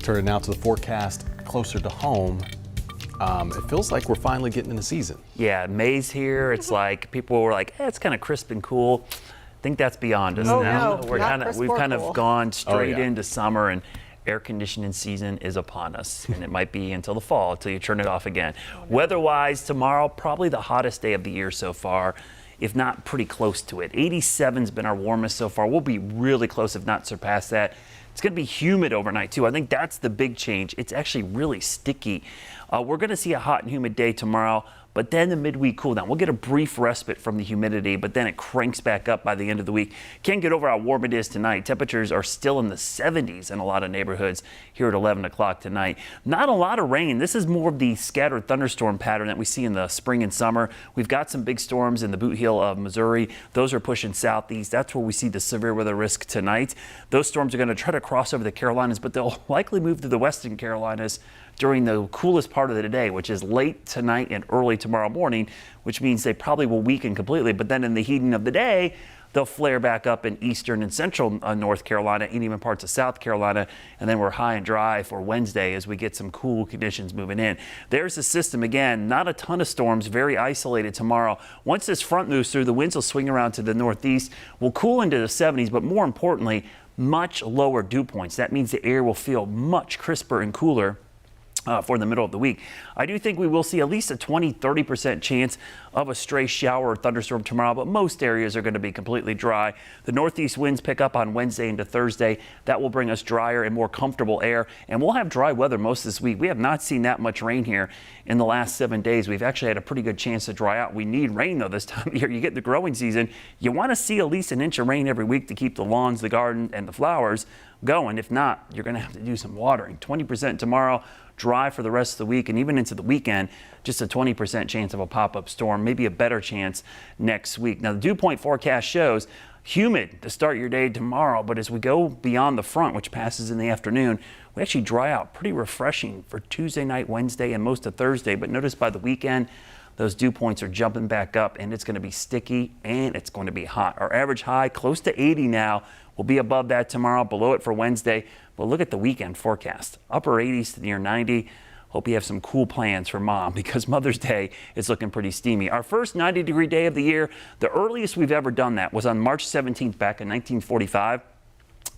Turning now to the forecast closer to home. It feels like we're finally getting in the season. Yeah, May's here. It's like people were like, it's kind of crisp and cool. I think that's beyond us Oh, now. no, We've kind cool. of gone straight yeah. into summer, and air conditioning season is upon us, and it might be until the fall until you turn it off again. Weather-wise, tomorrow probably the hottest day of the year so far, if not pretty close to it. 87's been our warmest so far. We'll be really close, if not surpass that. It's going to be humid overnight, too. I think that's the big change. It's actually really sticky. We're going to see a hot and humid day tomorrow, but then the midweek cool down. We'll get a brief respite from the humidity, but then it cranks back up by the end of the week. Can't get over how warm it is tonight. Temperatures are still in the 70s in a lot of neighborhoods here at 11 o'clock tonight. Not a lot of rain. This is more of the scattered thunderstorm pattern that we see in the spring and summer. We've got some big storms in the Boot Heel of Missouri. Those are pushing southeast. That's where we see the severe weather risk tonight. Those storms are going to try to cross over the Carolinas, but they'll likely move to the western Carolinas during the coolest part of the day, which is late tonight and early tomorrow morning, which means they probably will weaken completely. But then in the heating of the day, they'll flare back up in eastern and central North Carolina and even parts of South Carolina. And then we're high and dry for Wednesday as we get some cool conditions moving in. There's the system again. Not a ton of storms, very isolated tomorrow. Once this front moves through, the winds will swing around to the northeast. We'll cool into the 70s, but more importantly, much lower dew points. That means the air will feel much crisper and cooler for the middle of the week. I do think we will see at least a 20-30% chance of a stray shower or thunderstorm tomorrow, but most areas are going to be completely dry. The northeast winds pick up on Wednesday into Thursday. That will bring us drier and more comfortable air, and we'll have dry weather most of this week. We have not seen that much rain here in the last 7 days. We've actually had a pretty good chance to dry out. We need rain, though, this time of year. You get the growing season. You want to see at least an inch of rain every week to keep the lawns, the garden, and the flowers going. If not, you're going to have to do some watering. 20% tomorrow. Dry for the rest of the week and even into the weekend, just a 20% chance of a pop-up storm, maybe a better chance next week. Now, the dew point forecast shows humid to start your day tomorrow, but as we go beyond the front, which passes in the afternoon, we actually dry out. Pretty refreshing for Tuesday night, Wednesday, and most of Thursday. But notice by the weekend, those dew points are jumping back up, and it's going to be sticky and it's going to be hot. Our average high close to 80 now. We'll be above that tomorrow, below it for Wednesday. But look at the weekend forecast. Upper 80s to near 90. Hope you have some cool plans for mom because Mother's Day is looking pretty steamy. Our first 90-degree day of the year, the earliest we've ever done that was on March 17th back in 1945.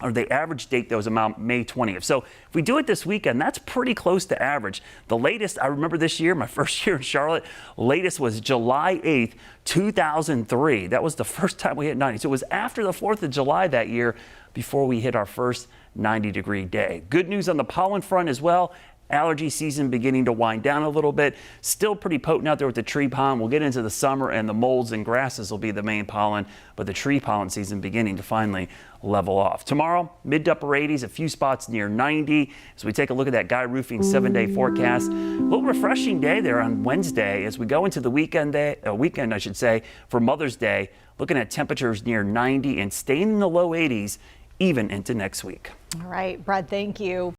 Or the average date that was about May 20th. So if we do it this weekend, that's pretty close to average. The latest, I remember this year, my first year in Charlotte, latest was July 8th, 2003. That was the first time we hit 90. So it was after the 4th of July that year before we hit our first 90-degree day. Good news on the pollen front as well. Allergy season beginning to wind down a little bit. Still pretty potent out there with the tree pollen. We'll get into the summer and the molds and grasses will be the main pollen, but the tree pollen season beginning to finally level off. Tomorrow, mid to upper 80s, a few spots near 90. As we take a look at that Guy Roofing 7-day forecast, a little refreshing day there on Wednesday as we go into the weekend, I should say, for Mother's Day, looking at temperatures near 90 and staying in the low 80s even into next week. All right, Brad, thank you.